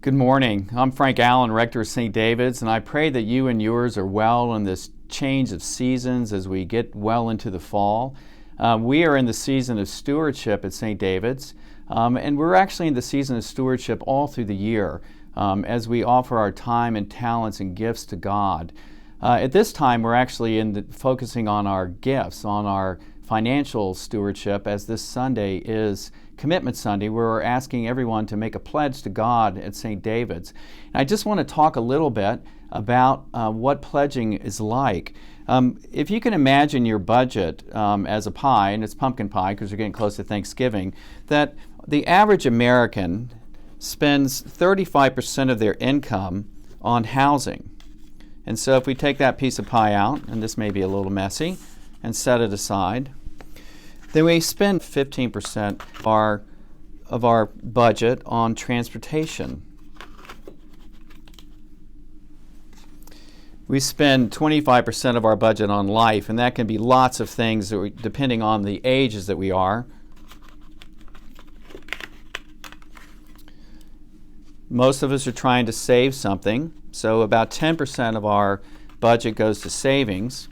Good morning. I'm Frank Allen, Rector of St. David's, and I pray that you and yours are well in this change of seasons as we get well into the fall. We are in the season of stewardship at St. David's, and we're actually in the season of stewardship all through the year as we offer our time and talents and gifts to God. At this time, we're actually focusing on our gifts, on our financial stewardship, as this Sunday is Commitment Sunday, where we're asking everyone to make a pledge to God at St. David's. And I just want to talk a little bit about what pledging is like. If you can imagine your budget as a pie, and it's pumpkin pie because we're getting close to Thanksgiving, that the average American spends 35% of their income on housing. And so if we take that piece of pie out, and this may be a little messy, and set it aside, then we spend 15% of our budget on transportation. We spend 25% of our budget on life, and that can be lots of things depending on the ages that we are. Most of us are trying to save something, so about 10% of our budget goes to savings.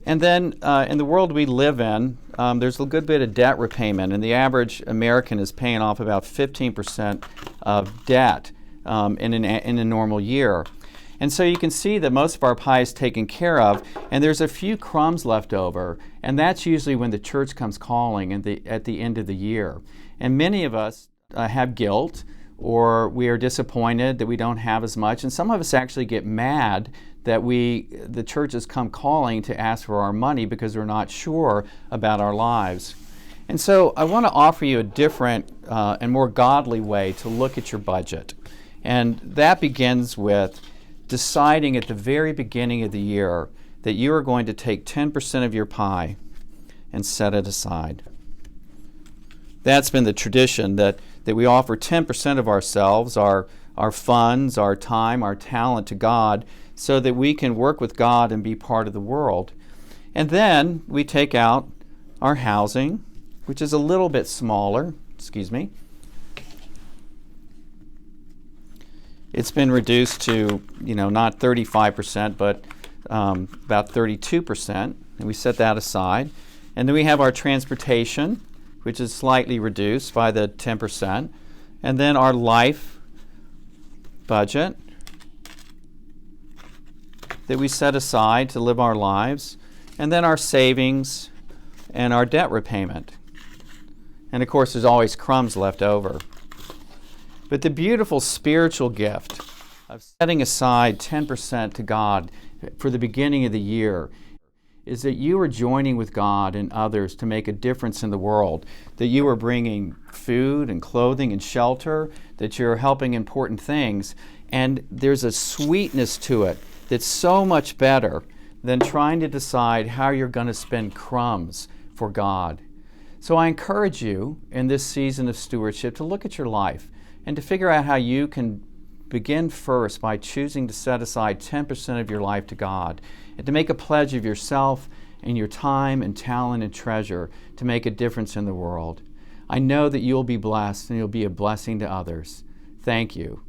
And then in the world we live in, there's a good bit of debt repayment, and the average American is paying off about 15% of debt in a normal year. And so you can see that most of our pie is taken care of, and there's a few crumbs left over, and that's usually when the church comes calling at the end of the year. And many of us have guilt, or we are disappointed that we don't have as much, and some of us actually get mad that the church has come calling to ask for our money because we're not sure about our lives. And so I want to offer you a different and more godly way to look at your budget. And that begins with deciding at the very beginning of the year that you are going to take 10% of your pie and set it aside. That's been the tradition, that we offer 10% of ourselves, our funds, our time, our talent to God, so that we can work with God and be part of the world. And then we take out our housing, which is a little bit smaller. It's been reduced to, not 35%, but about 32%, and we set that aside. And then we have our transportation, which is slightly reduced by the 10%. And then our life budget that we set aside to live our lives, and then our savings and our debt repayment. And of course, there's always crumbs left over. But the beautiful spiritual gift of setting aside 10% to God for the beginning of the year is that you are joining with God and others to make a difference in the world, that you are bringing food and clothing and shelter, that you're helping important things, and there's a sweetness to it that's so much better than trying to decide how you're going to spend crumbs for God. So I encourage you in this season of stewardship to look at your life and to figure out how you can begin first by choosing to set aside 10% of your life to God and to make a pledge of yourself and your time and talent and treasure to make a difference in the world. I know that you'll be blessed and you'll be a blessing to others. Thank you.